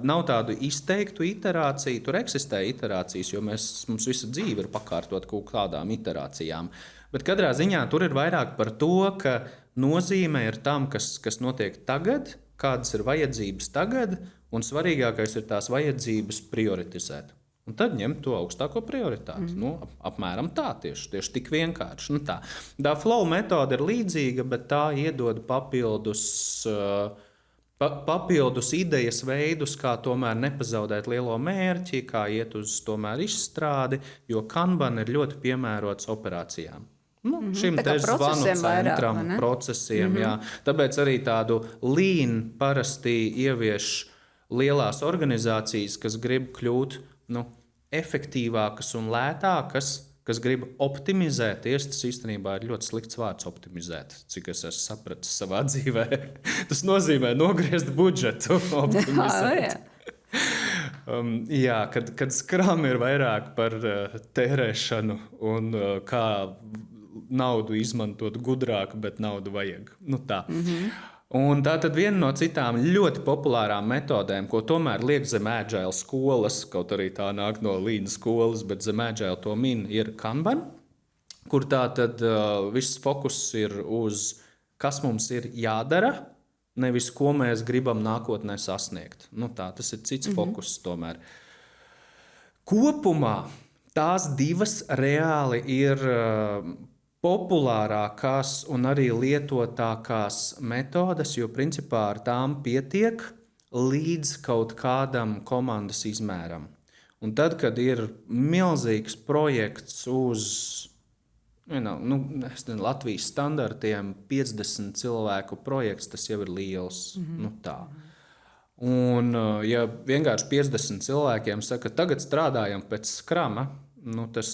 [SPEAKER 2] nav tādu izteiktu iterāciju, tur eksistē iterācijas, jo mums visa dzīve ir pakārtot kaut kādām iterācijām. Bet katrā ziņā tur ir vairāk par to, ka nozīme ir tam, kas notiek tagad, kādas ir vajadzības tagad, un svarīgākais ir tās vajadzības prioritizēt. Un tad ņemt to augstāko prioritāti. Apmēram tā, tieši tik vienkārši. Tā flow metode ir līdzīga, bet tā iedod papildus idejas veidus, kā tomēr nepazaudēt lielo mērķi, kā iet uz tomēr izstrādi, jo Kanban ir ļoti piemērots operācijām. Šim te zvanu centram, procesiem. Jā. Tāpēc arī tādu lean parasti ievieš lielās organizācijas, kas grib kļūt efektīvākas un lētākas, kas grib optimizēties. Tas īstenībā ir ļoti slikts vārds optimizēt, cik es esmu sapratis savā dzīvē. Tas nozīmē nogriezt budžetu, optimizēt. Kad Scrum ir vairāk par tērēšanu un kā naudu izmantot gudrāk, bet naudu vajag. Un tā tad viena no citām ļoti populārām metodēm, ko tomēr liek zem agile skolas, kaut arī tā nāk no lean skolas, bet zem agile to min, ir Kanban, kur tā tad viss fokus ir uz, kas mums ir jādara, nevis ko mēs gribam nākotnē sasniegt. Nu, tā, tas ir cits fokus tomēr. Kopumā tās divas reāli ir populārākās un arī lietotākās metodes, jo principā ar tām pietiek līdz kaut kādam komandas izmēram. Un tad, kad ir milzīgs projekts uz Latvijas standartiem, 50 cilvēku projekts, tas jau ir liels. Nu, tā. Un, ja vienkārši 50 cilvēkiem saka, tagad strādājam pēc skrama, tas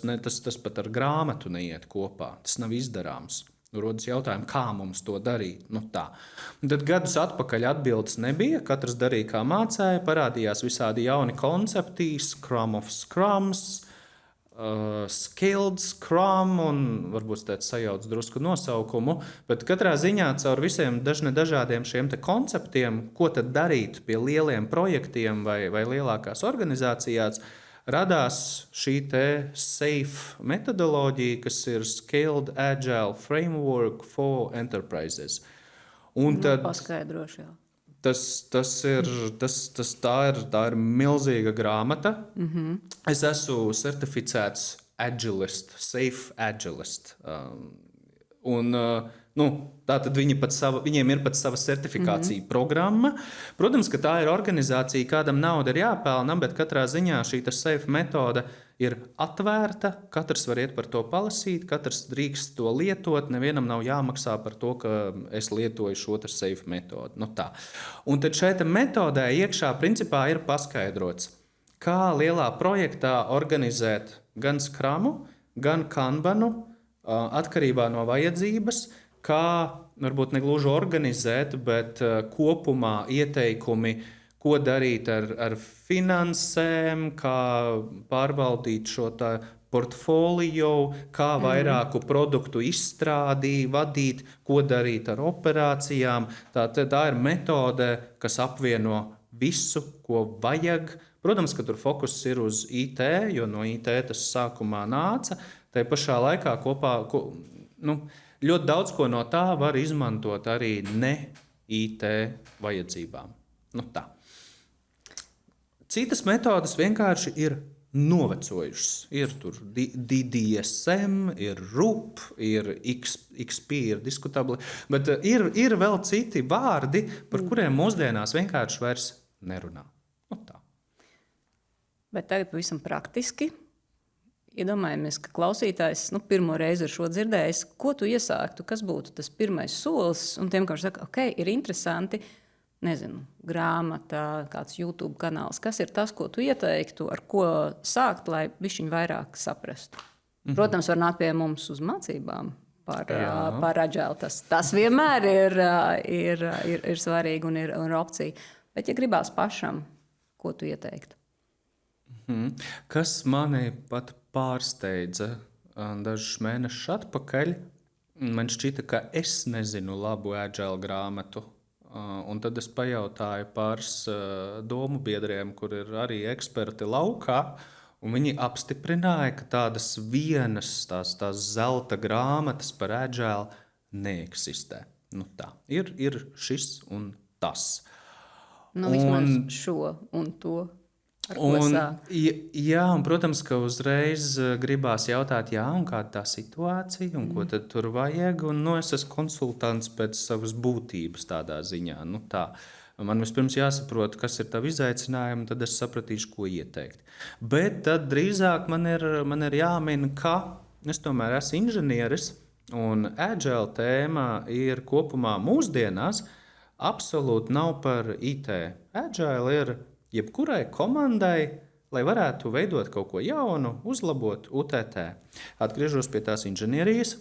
[SPEAKER 2] pat ar grāmatu neiet kopā. Tas nav izdarāms. Rodas jautājumi, kā mums to darīt. Nu, tā. Un tad gadus atpakaļ atbildes nebija. Katrs darīja, kā mācēja. Parādījās visādi jauni koncepti, Scrum of Scrums, Skilled Scrum un varbūt tāds sajauc drusku nosaukumu. Bet katrā ziņā caur visiem dažādiem šiem te konceptiem, ko tad darīt pie lieliem projektiem vai lielākās organizācijās, radās šī SAFe metodoloģija, kas ir Scaled Agile Framework for Enterprises. Un tad
[SPEAKER 1] paskaidrošu.
[SPEAKER 2] Tā ir milzīga grāmata. Es esmu certificēts agilist, SAFe agilist. Tātad viņiem ir pat sava certifikācija programma. Protams, ka tā ir organizācija, kādam nauda ir jāpelna, bet katrā ziņā šī SAFe metode ir atvērta. Katrs var iet par to palasīt, katrs drīkst to lietot. Nevienam nav jāmaksā par to, ka es lietoju šo SAFe metodi. Nu, tā. Un tad šeit metodē iekšā principā ir paskaidrots, kā lielā projektā organizēt gan Scrumu, gan Kanbanu, atkarībā no vajadzības, kā varbūt ne gluži organizēt, bet kopumā ieteikumi, ko darīt ar finansēm, kā pārvaldīt šo portfolio, kā vairāku produktu izstrādi vadīt, ko darīt ar operācijām. Tā ir metode, kas apvieno visu, ko vajag. Protams, ka tur fokus ir uz IT, jo no IT tas sākumā nāca. Tā pašā laikā ļoti daudz ko no tā var izmantot arī ne IT vajadzībām. Nu, tā. Citas metodas vienkārši ir novecojušas. Ir DDSM, ir RUP, ir XP, ir diskutabli, bet ir vēl citi vārdi, par kuriem mūsdienās vienkārši vairs nerunā. Nu, tā.
[SPEAKER 1] Bet tagad pavisam praktiski. Iedomājamies, ka klausītājs pirmo reizi ar šo dzirdējis, ko tu iesāktu, kas būtu tas pirmais solis, un tiem, kas saka, ok, ir interesanti, nezinu, grāmata, kāds YouTube kanāls, kas ir tas, ko tu ieteiktu, ar ko sākt, lai bišķiņ vairāk saprastu. Protams, var nākt pie mums uz mācībām par agile. Tas vienmēr ir svarīgi un ir opcija. Bet, ja gribās pašam, ko tu ieteiktu?
[SPEAKER 2] Kas mani pat pārsteidza dažus mēnešus atpakaļ, man šķita, ka es nezinu labu agile grāmatu. Un tad es pajautāju pāris domu biedriem, kur ir arī eksperti laukā, un viņi apstiprināja, ka tādas vienas tās zelta grāmatas par agile neeksistē. Nu, tā. Ir šis un tas.
[SPEAKER 1] Vismaz šo un to.
[SPEAKER 2] Protams, ka uzreiz gribās jautāt, un kāda tā situācija, un ko tad tur vajag. Es esmu konsultants pēc savas būtības tādā ziņā. Nu, tā. Man vispirms jāsaprot, kas ir tavi izaicinājumi, tad es sapratīšu, ko ieteikt. Bet tad drīzāk man ir jāmin, ka es tomēr esmu inženieris, un agile tēma ir kopumā mūsdienās absolūti nav par IT. Agile ir jebkurai komandai, lai varētu veidot kaut ko jaunu, uzlabot UTT. Atgriežos pie tās inženierijas.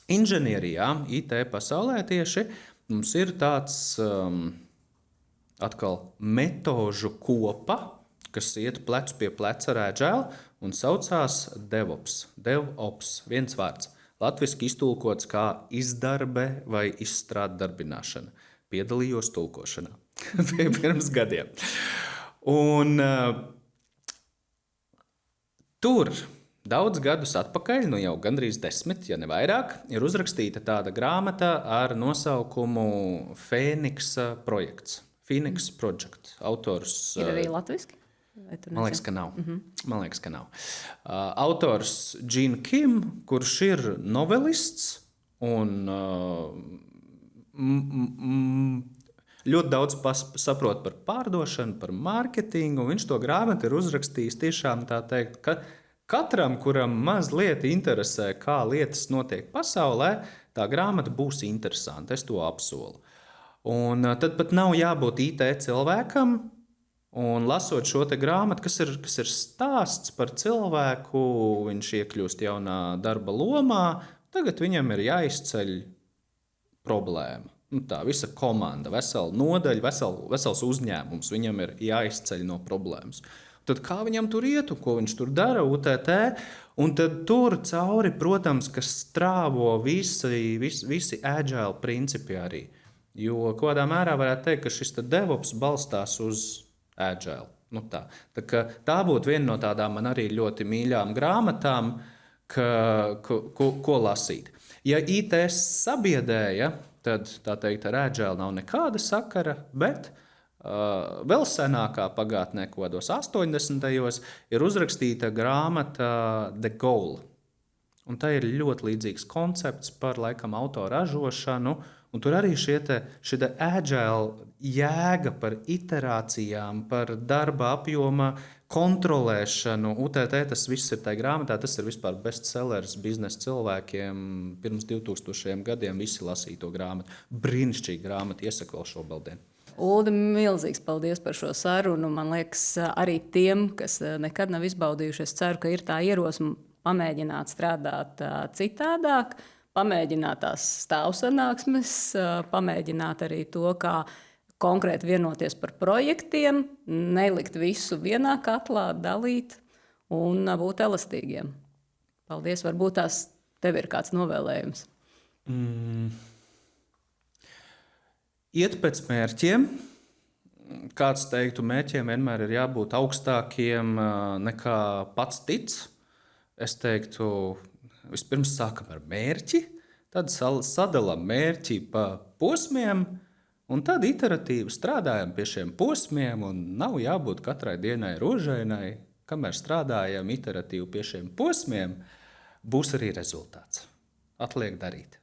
[SPEAKER 2] Inženierijā, IT pasaulē tieši mums ir tāds atkal metožu kopa, kas iet plecu pie pleca ar agile un saucās DevOps, viens vārds. Latviski iztulkots kā izdarbe vai izstrāddarbināšana. Piedalījos tulkošanā pirms gadiem. Un tur daudz gadus atpakaļ, nu jau gandrīz 10, ja ne vairāk, ir uzrakstīta tāda grāmata ar nosaukumu Fēniksa projekts. Phoenix Project. Autors
[SPEAKER 1] Ir arī latviski?
[SPEAKER 2] Man liekas, ka nav. Man liekas, ka nav. Autors Gene Kim, kurš ir novelists un ļoti daudz saprot par pārdošanu, par mārketingu. Viņš to grāmatu ir uzrakstījis tiešām tā teikt, ka katram, kuram mazliet interesē, kā lietas notiek pasaulē, tā grāmata būs interesanta. Es to apsolu. Un tad pat nav jābūt IT cilvēkam. Un lasot šo grāmatu, kas ir stāsts par cilvēku, viņš iekļūst jaunā darba lomā, tagad viņam ir jāizceļ problēma. Nu tā visa komanda, vesela nodaļa, vesels uzņēmums, viņam ir jāizceļ no problēmas. Tad kā viņam tur iet, ko viņš tur dara UTT, un tad tur cauri, protams, kas strāvo visi agile principi arī. Jo kādā mērā varētu teikt, ka šis DevOps balstās uz agile. Nu tā būtu viena no tādām man arī ļoti mīļām grāmatām, ko lasīt. Ja IT sabiedēja, tad tā teikt, ar agile nav nekāda sakara, bet vēl senākā pagātnē, kādos 80. ir uzrakstīta grāmata The Goal. Un tā ir ļoti līdzīgs koncepts par laikam autoražošanu. Un tur arī šī agile jēga par iterācijām, par darba apjoma kontrolēšanu. UTT tas viss ir tajā grāmatā, tas ir vispār bestsellers biznesa cilvēkiem. Pirms 2000 gadiem visi lasīja to grāmatu. Brīnišķīga grāmata, iesaku vēl šobrīd.
[SPEAKER 1] Ulda, milzīgs paldies par šo sarunu. Man liekas, arī tiem, kas nekad nav izbaudījuši, es ceru, ka ir tā ierosme pamēģināt strādāt citādāk. Pamēģināt tās stāvsanāksmes, pamēģināt arī to, kā konkrēti vienoties par projektiem, nelikt visu vienā katlā, dalīt un būt elastīgiem. Paldies, varbūt tās tev ir kāds novēlējums.
[SPEAKER 2] Iet pēc mērķiem. Kāds teiktu, mērķiem vienmēr ir jābūt augstākiem nekā pats tic. Es teiktu, vispirms sākam ar mērķi, tad sadalām mērķi pa posmiem, un tad iteratīvi strādājam pie šiem posmiem, un nav jābūt katrai dienai rožainai. Kamēr strādājam iteratīvi pie šiem posmiem, būs arī rezultāts. Atliek darīt.